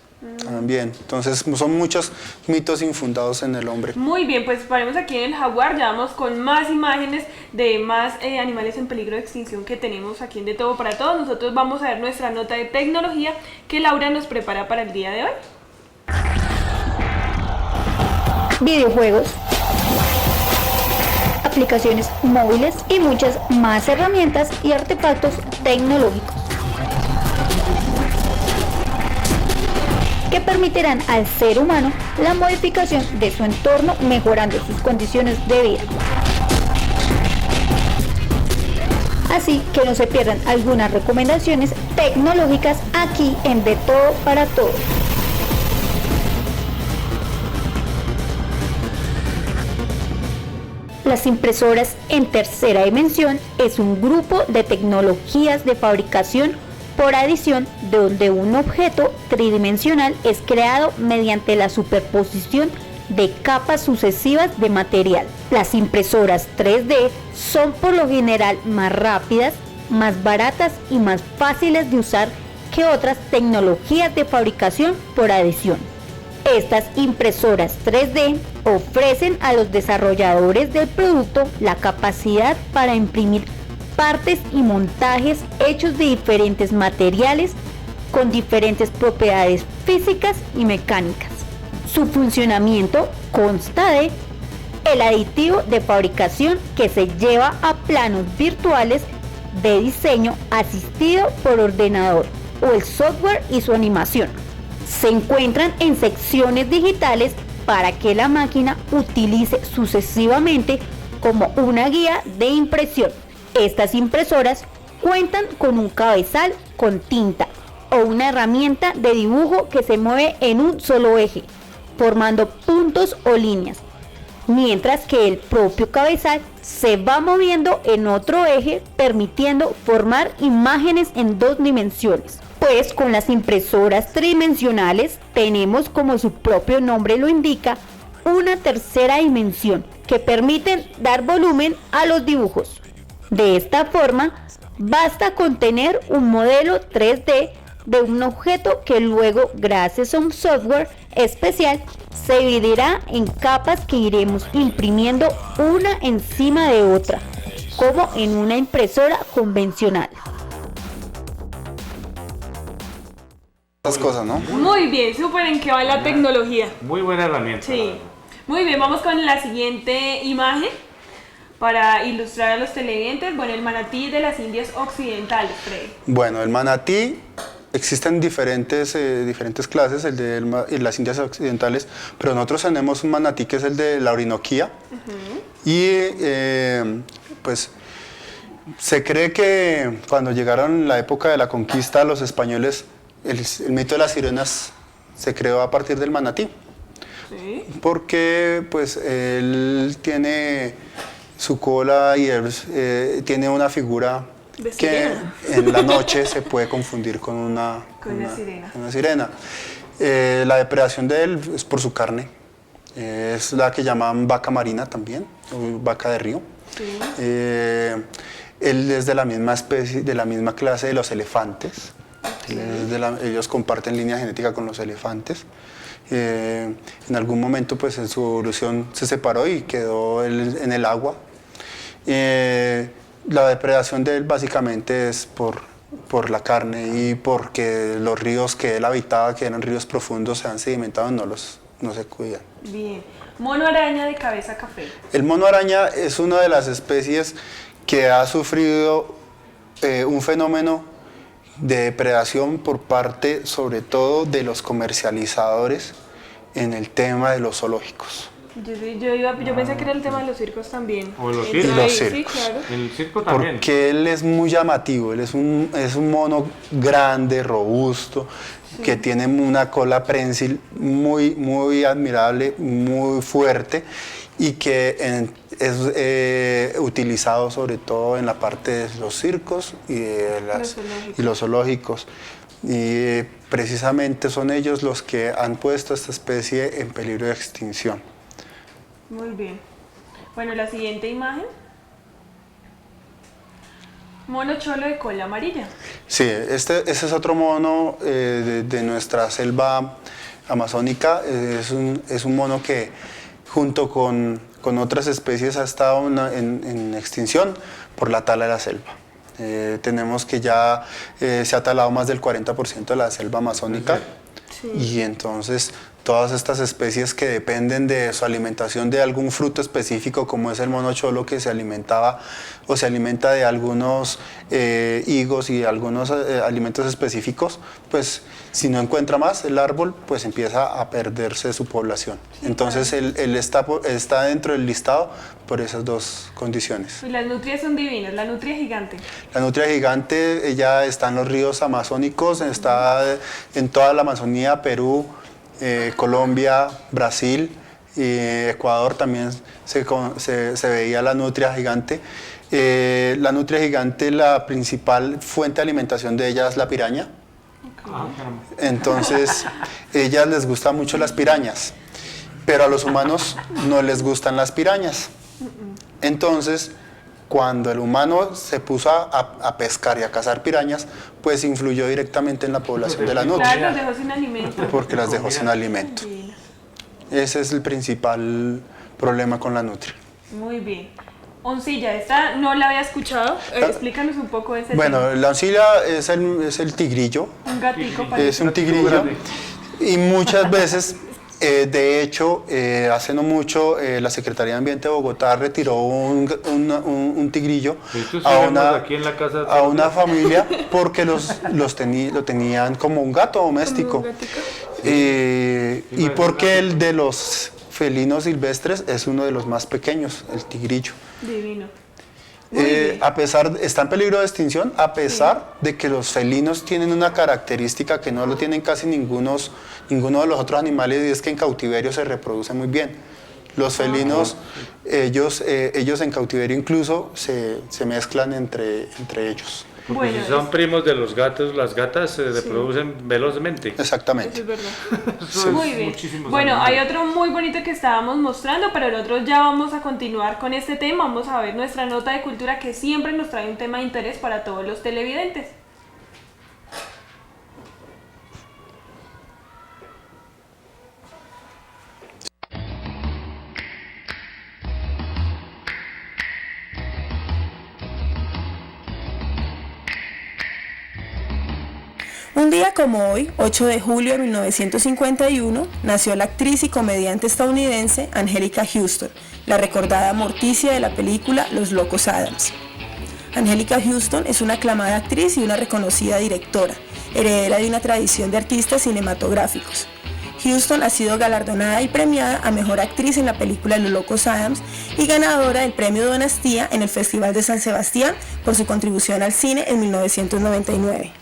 también. Entonces son muchos mitos infundados en el hombre. Muy bien, pues paremos aquí en el jaguar, ya vamos con más imágenes de más animales en peligro de extinción que tenemos aquí en De Todo para Todos. Nosotros vamos a ver nuestra nota de tecnología que Laura nos prepara para el día de hoy. Videojuegos, aplicaciones móviles y muchas más herramientas y artefactos tecnológicos que permitirán al ser humano la modificación de su entorno, mejorando sus condiciones de vida. Así que no se pierdan algunas recomendaciones tecnológicas aquí en De Todo para Todos. Las impresoras en tercera dimensión es un grupo de tecnologías de fabricación por adición donde un objeto tridimensional es creado mediante la superposición de capas sucesivas de material. Las impresoras 3D son por lo general más rápidas, más baratas y más fáciles de usar que otras tecnologías de fabricación por adición. Estas impresoras 3D ofrecen a los desarrolladores del producto la capacidad para imprimir partes y montajes hechos de diferentes materiales con diferentes propiedades físicas y mecánicas. Su funcionamiento consta de el aditivo de fabricación que se lleva a planos virtuales de diseño asistido por ordenador o el software y su animación. Se encuentran en secciones digitales para que la máquina utilice sucesivamente como una guía de impresión. Estas impresoras cuentan con un cabezal con tinta o una herramienta de dibujo que se mueve en un solo eje, formando puntos o líneas, mientras que el propio cabezal se va moviendo en otro eje, permitiendo formar imágenes en 2 dimensiones. Pues con las impresoras tridimensionales tenemos, como su propio nombre lo indica, una tercera dimensión que permiten dar volumen a los dibujos. De esta forma, Basta con tener un modelo 3D de un objeto que luego, gracias a un software especial, se dividirá en capas que iremos imprimiendo una encima de otra, como en una impresora convencional. Estas cosas, ¿no? Muy bien, súper en qué va la tecnología. Muy buena herramienta. Sí. Muy bien, vamos con la siguiente imagen para ilustrar a los televidentes. Bueno, el manatí de las Indias Occidentales, Freddy. Bueno, el manatí, existen diferentes clases, el de las Indias Occidentales, pero nosotros tenemos un manatí que es el de la Orinoquía. Y pues se cree que cuando llegaron la época de la conquista, los españoles, el mito de las sirenas se creó a partir del manatí. Sí. Porque pues él tiene su cola y él, tiene una figura que en la noche se puede confundir con una sirena. La depredación de él es por su carne, es la que llaman vaca marina también, o vaca de río. Sí. Él es de la misma especie, de la misma clase de los elefantes. Ellos comparten línea genética con los elefantes. En algún momento pues en su evolución se separó y quedó en el agua. La depredación de él básicamente es por la carne y porque los ríos que él habitaba, que eran ríos profundos, se han sedimentado, no se cuidan. Bien. Mono araña de cabeza café. El mono araña es una de las especies que ha sufrido un fenómeno de depredación por parte, sobre todo, de los comercializadores en el tema de los zoológicos. Yo pensé que era el tema de los circos también. O los circos. Sí, claro. El circo también. Porque él es muy llamativo, él es un mono grande, robusto, sí, que tiene una cola prensil muy, muy admirable, muy fuerte y que es utilizado sobre todo en la parte de los circos y los zoológicos. Y precisamente son ellos los que han puesto a esta especie en peligro de extinción. Muy bien. Bueno, la siguiente imagen. Mono cholo de cola amarilla. Sí, ese es otro mono de nuestra selva amazónica. Es un mono que junto con otras especies ha estado en extinción por la tala de la selva. Tenemos que ya se ha talado más del 40% de la selva amazónica. Sí. Y entonces todas estas especies que dependen de su alimentación de algún fruto específico, como es el mono cholo, que se alimentaba o se alimenta de algunos higos y algunos alimentos específicos, pues si no encuentra más el árbol, pues empieza a perderse su población. Entonces él está dentro del listado por esas dos condiciones. Y las nutrias son divinas, la nutria gigante. La nutria gigante, ella está en los ríos amazónicos, está en toda la Amazonía, Perú, Colombia, Brasil y Ecuador también se veía la nutria gigante. La nutria gigante, la principal fuente de alimentación de ella es la piraña. Entonces, ellas les gustan mucho las pirañas, pero a los humanos no les gustan las pirañas. Entonces, cuando el humano se puso a pescar y a cazar pirañas, pues influyó directamente en la población de la nutria. Claro, las dejó sin alimento. Porque las dejó sin alimento. Ese es el principal problema con la nutria. Muy bien. Oncilla, esta no la había escuchado. Explícanos un poco de ese tema. Bueno, la oncilla es el tigrillo. Un gatito. Es un tigrillo. Y muchas veces, de hecho, hace no mucho, la Secretaría de Ambiente de Bogotá retiró un tigrillo a una familia porque lo tenían como un gato doméstico. Y porque el de los felinos silvestres es uno de los más pequeños, el tigrillo. Divino. Está en peligro de extinción, a pesar de que los felinos tienen una característica que no lo tienen casi ninguno de los otros animales, y es que en cautiverio se reproducen muy bien. Los felinos, ellos en cautiverio incluso se mezclan entre ellos. Porque Bueno, si son primos de los gatos, las gatas se reproducen velozmente. Exactamente. Eso es verdad. Eso es Muy bien. muchísimos Bueno, años. hay otro muy bonito que estábamos mostrando, pero nosotros ya vamos a continuar con este tema. Vamos a ver nuestra nota de cultura que siempre nos trae un tema de interés para todos los televidentes. Un día como hoy, 8 de julio de 1951, nació la actriz y comediante estadounidense Angélica Houston, la recordada Morticia de la película Los Locos Adams. Angélica Houston es una aclamada actriz y una reconocida directora, heredera de una tradición de artistas cinematográficos. Houston ha sido galardonada y premiada a Mejor Actriz en la película Los Locos Adams y ganadora del Premio Donastía en el Festival de San Sebastián por su contribución al cine en 1999.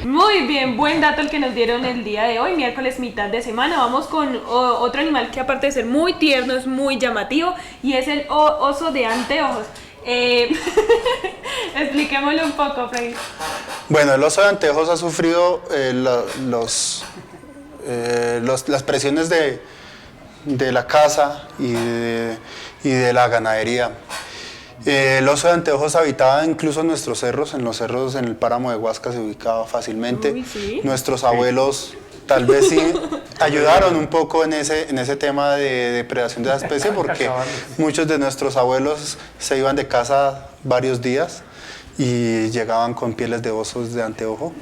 Muy bien, buen dato el que nos dieron el día de hoy, miércoles mitad de semana. Vamos con otro animal que aparte de ser muy tierno es muy llamativo y es el oso de anteojos. Expliquémoslo un poco, Freddy. Bueno, el oso de anteojos ha sufrido las presiones de la caza y de la ganadería. El oso de anteojos habitaba incluso en nuestros cerros, en los cerros, en el páramo de Huasca se ubicaba fácilmente. Uy, ¿sí? Nuestros abuelos tal vez sí ayudaron un poco en ese tema de depredación de la especie, porque muchos de nuestros abuelos se iban de caza varios días y llegaban con pieles de osos de anteojo.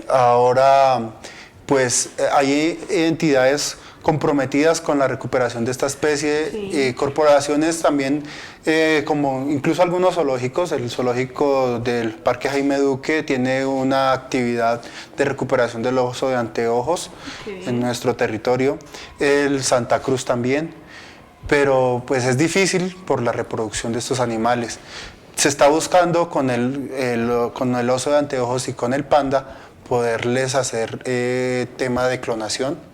Ahora, pues hay entidades comprometidas con la recuperación de esta especie, corporaciones también, como incluso algunos zoológicos. El zoológico del Parque Jaime Duque tiene una actividad de recuperación del oso de anteojos en nuestro territorio, el Santa Cruz también, pero pues es difícil por la reproducción de estos animales. Se está buscando con el oso de anteojos y con el panda poderles hacer tema de clonación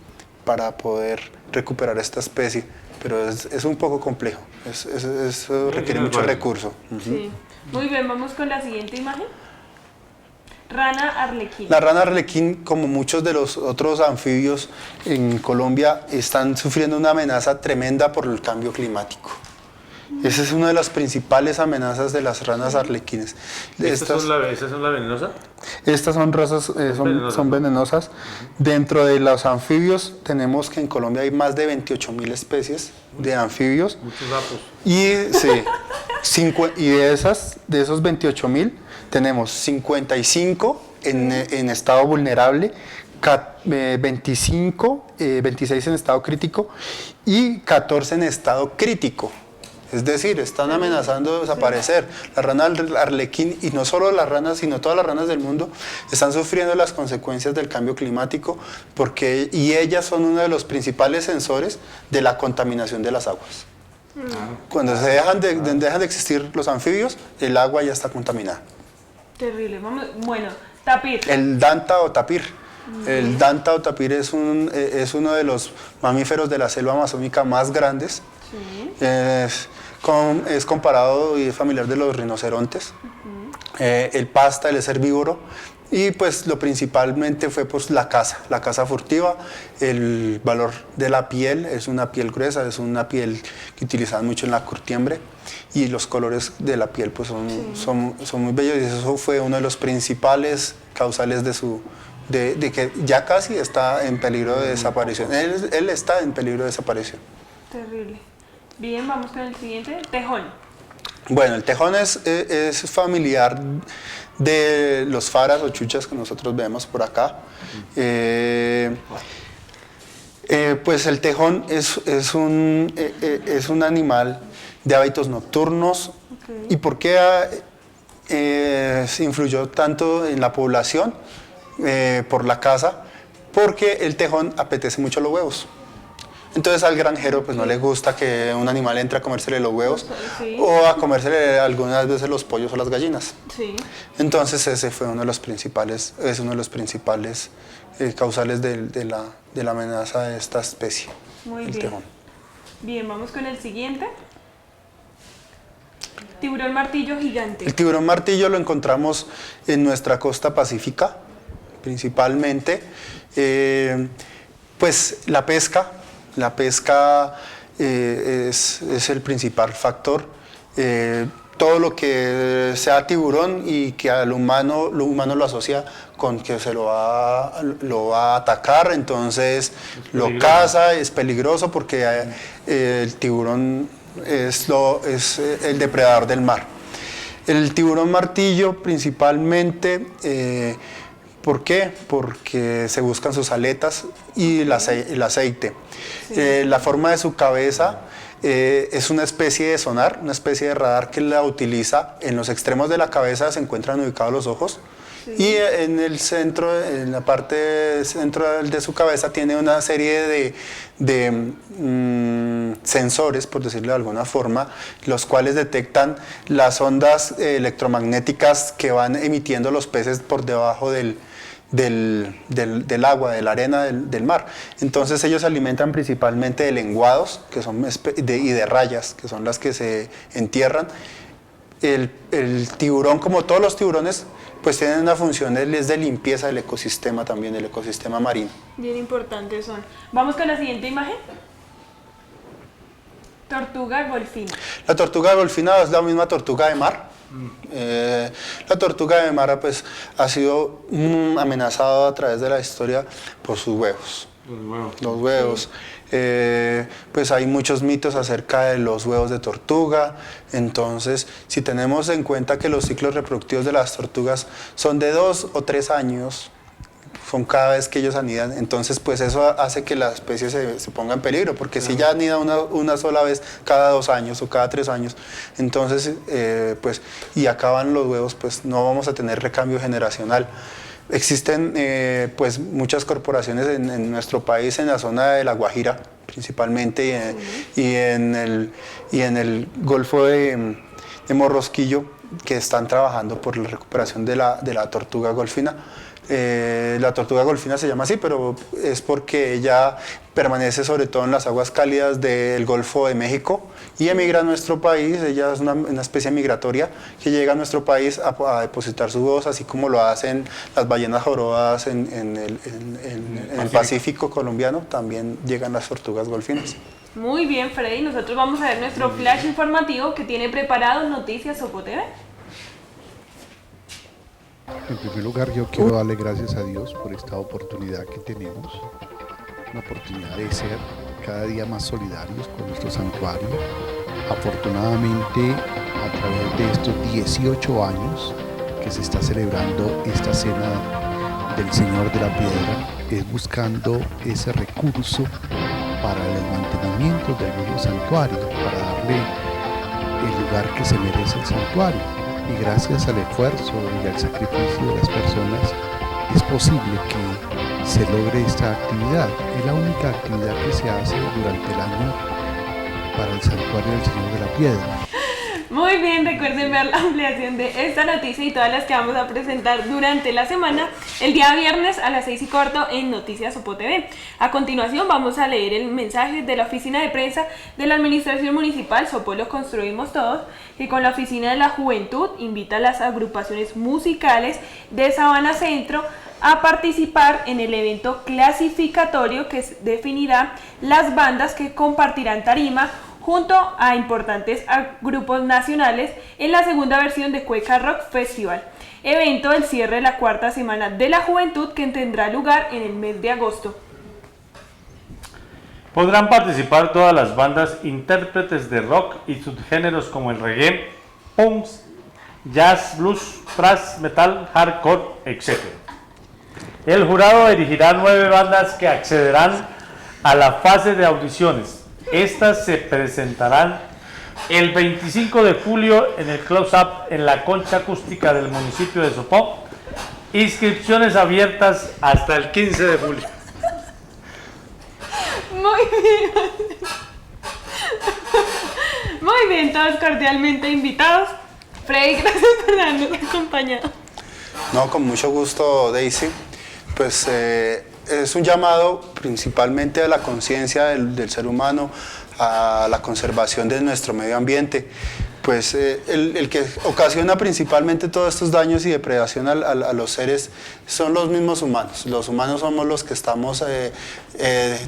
para poder recuperar esta especie, pero es un poco complejo, eso requiere mucho recurso. Sí. Muy bien, vamos con la siguiente imagen. Rana arlequín. La rana arlequín, como muchos de los otros anfibios en Colombia, están sufriendo una amenaza tremenda por el cambio climático. Esa es una de las principales amenazas de las ranas arlequines. ¿Esas son las venenosas? Estas son razas, son venenosas. Dentro de los anfibios tenemos que en Colombia hay más de 28.000 especies de anfibios. Muchos sapos. Y de esos 28.000 tenemos 55 en estado vulnerable, 26 en estado crítico y 14 en estado crítico. Es decir, están amenazando de desaparecer. La rana arlequín, y no solo las ranas, sino todas las ranas del mundo, están sufriendo las consecuencias del cambio climático, y ellas son uno de los principales sensores de la contaminación de las aguas. Cuando dejan de existir los anfibios, el agua ya está contaminada. Terrible. Bueno, tapir. El danta o tapir. El danta o tapir es uno de los mamíferos de la selva amazónica más grandes. Es comparado y es familiar de los rinocerontes. El pasta, él es herbívoro, y pues lo principalmente fue pues la caza furtiva. El valor de la piel es una piel gruesa, es una piel que utilizaban mucho en la curtiembre, y los colores de la piel pues son muy bellos, y eso fue uno de los principales causales de que ya casi está en peligro de desaparición. Él está en peligro de desaparición. Terrible. Bien, vamos con el siguiente, tejón. Bueno, el tejón es familiar de los faras o chuchas que nosotros vemos por acá. Pues el tejón es un animal de hábitos nocturnos. ¿Y por qué se influyó tanto en la población? Por la caza, porque el tejón apetece mucho los huevos. Entonces al granjero pues no le gusta que un animal entre a comérsele los huevos Sí. o a comérsele algunas veces los pollos o las gallinas. Sí. Entonces ese fue uno de los principales, es uno de los principales causales de la amenaza de esta especie, Muy el bien. tejón. Bien, vamos con el siguiente. Tiburón martillo gigante. El tiburón martillo lo encontramos en nuestra costa pacífica, principalmente. Pues la pesca es el principal factor. Todo lo que sea tiburón y que al humano lo asocia con que se lo va a atacar, entonces lo caza, es peligroso porque el tiburón es el depredador del mar. El tiburón martillo principalmente, ¿por qué? Porque se buscan sus aletas y el aceite. La forma de su cabeza es una especie de sonar, una especie de radar que la utiliza. En los extremos de la cabeza se encuentran ubicados los ojos. Y en el centro, en la parte centro de su cabeza, tiene una serie de sensores, por decirlo de alguna forma, los cuales detectan las ondas electromagnéticas que van emitiendo los peces por debajo del agua, de la arena del mar. Entonces ellos se alimentan principalmente de lenguados y de rayas, que son las que se entierran. El tiburón, como todos los tiburones, pues tienen una función es de limpieza del ecosistema también, del ecosistema marino. Bien importantes son. Vamos con la siguiente imagen. Tortuga golfina. La tortuga golfina es la misma tortuga de mar. La tortuga de mar pues, ha sido amenazada a través de la historia por sus huevos. Los huevos. Pues hay muchos mitos acerca de los huevos de tortuga. Entonces, si tenemos en cuenta que los ciclos reproductivos de las tortugas son de 2 o 3 años, son cada vez que ellos anidan, entonces pues eso hace que la especie se ponga en peligro, porque si ya anida una sola vez cada 2 años o cada 3 años, entonces pues y acaban los huevos, pues no vamos a tener recambio generacional. Existen pues muchas corporaciones en nuestro país, en la zona de La Guajira principalmente, y en el Golfo de Morrosquillo, que están trabajando por la recuperación de la tortuga golfina. La tortuga golfina se llama así, pero es porque ella permanece sobre todo en las aguas cálidas del Golfo de México y emigra a nuestro país. Ella es una especie migratoria que llega a nuestro país a depositar sus huevos, así como lo hacen las ballenas jorobadas en el Pacífico colombiano. También llegan las tortugas golfinas. Muy bien, Freddy. Nosotros vamos a ver nuestro flash informativo que tiene preparado Noticias Sopo TV. En primer lugar, yo quiero darle gracias a Dios por esta oportunidad que tenemos, una oportunidad de ser cada día más solidarios con nuestro santuario. Afortunadamente, a través de estos 18 años que se está celebrando esta cena del Señor de la Piedra, es buscando ese recurso para el mantenimiento del nuevo santuario, para darle el lugar que se merece el santuario. Y gracias al esfuerzo y al sacrificio de las personas es posible que se logre esta actividad. Es la única actividad que se hace durante el año para el Santuario del Señor de la Piedra. Muy bien, recuerden ver la ampliación de esta noticia y todas las que vamos a presentar durante la semana el día viernes a las 6:15 en Noticias Sopo TV. A continuación vamos a leer el mensaje de la oficina de prensa de la Administración Municipal Sopo Lo Construimos Todos, que con la Oficina de la Juventud invita a las agrupaciones musicales de Sabana Centro a participar en el evento clasificatorio que definirá las bandas que compartirán tarima junto a importantes grupos nacionales en la segunda versión de Cueca Rock Festival, evento del cierre de la cuarta semana de la juventud que tendrá lugar en el mes de agosto. Podrán participar todas las bandas intérpretes de rock y subgéneros como el reggae, punk, jazz, blues, thrash, metal, hardcore, etc. El jurado elegirá 9 bandas que accederán a la fase de audiciones. Estas se presentarán el 25 de julio en el Close Up en la Concha Acústica del municipio de Sopó. Inscripciones abiertas hasta el 15 de julio. Muy bien, todos cordialmente invitados. Freddy, gracias por habernos acompañado. No, con mucho gusto, Daisy. Pues es un llamado principalmente a la conciencia del ser humano, a la conservación de nuestro medio ambiente. Pues el que ocasiona principalmente todos estos daños y depredación a los seres son los mismos humanos. Los humanos somos los que estamos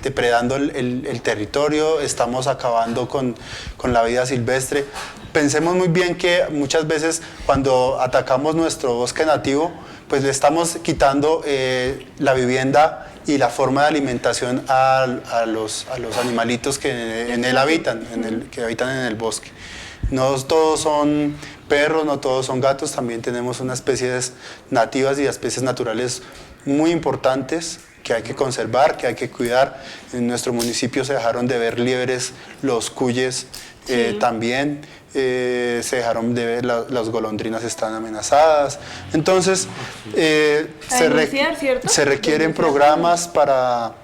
depredando el territorio, estamos acabando con la vida silvestre. Pensemos muy bien que muchas veces cuando atacamos nuestro bosque nativo, pues le estamos quitando la vivienda y la forma de alimentación a los animalitos que en él habitan, que habitan en el bosque. No todos son perros, no todos son gatos, también tenemos unas especies nativas y especies naturales muy importantes que hay que conservar, que hay que cuidar. En nuestro municipio se dejaron de ver liebres, los cuyes también, se dejaron de ver, las golondrinas están amenazadas. Entonces, se requieren programas para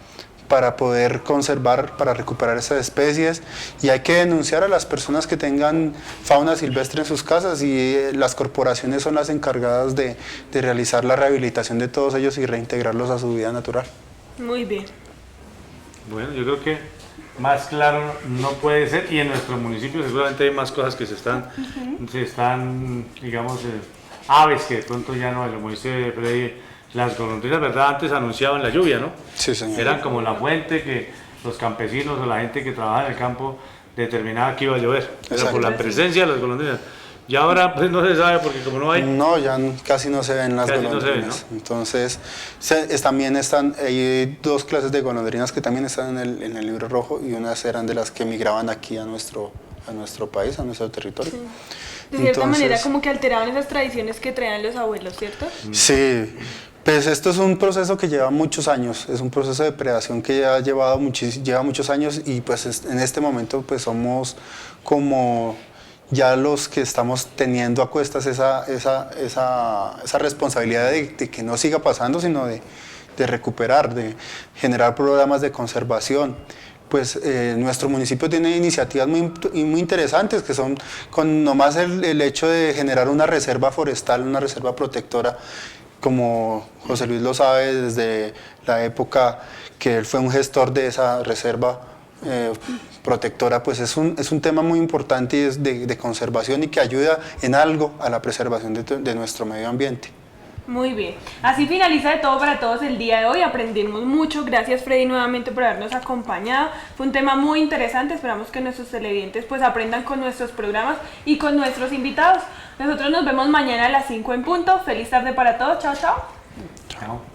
poder conservar, para recuperar esas especies, y hay que denunciar a las personas que tengan fauna silvestre en sus casas, y las corporaciones son las encargadas de realizar la rehabilitación de todos ellos y reintegrarlos a su vida natural. Muy bien. Bueno, yo creo que más claro no puede ser, y en nuestro municipio seguramente hay más cosas que se están digamos, aves que de pronto ya no, como dice Freddy, las golondrinas, ¿verdad? Antes anunciaban la lluvia, ¿no? Sí, señor. Eran como la fuente que los campesinos o la gente que trabajaba en el campo determinaba que iba a llover. Pero por la presencia de las golondrinas. Y ahora pues no se sabe porque como no hay... No, ya casi no se ven las golondrinas. No se ven, ¿no? Entonces, también hay dos clases de golondrinas que también están en el libro rojo, y unas eran de las que migraban aquí a nuestro país, a nuestro territorio. Sí. De cierta manera como que alteraban esas tradiciones que traían los abuelos, ¿cierto? Sí. Pues esto es un proceso que lleva muchos años, es un proceso de depredación que ya lleva muchos años, y pues en este momento pues somos como ya los que estamos teniendo a cuestas esa responsabilidad de que no siga pasando, sino de recuperar, de generar programas de conservación. Pues nuestro municipio tiene iniciativas muy interesantes, que son con nomás el hecho de generar una reserva forestal, una reserva protectora, como José Luis lo sabe desde la época que él fue un gestor de esa reserva protectora. Pues es un tema muy importante y es de conservación, y que ayuda en algo a la preservación de nuestro medio ambiente. Muy bien, así finaliza De Todo para Todos el día de hoy. Aprendimos mucho, gracias Freddy nuevamente por habernos acompañado. Fue un tema muy interesante, esperamos que nuestros televidentes pues aprendan con nuestros programas y con nuestros invitados. Nosotros nos vemos mañana a las 5 en punto. Feliz tarde para todos, chao, chao. Chao.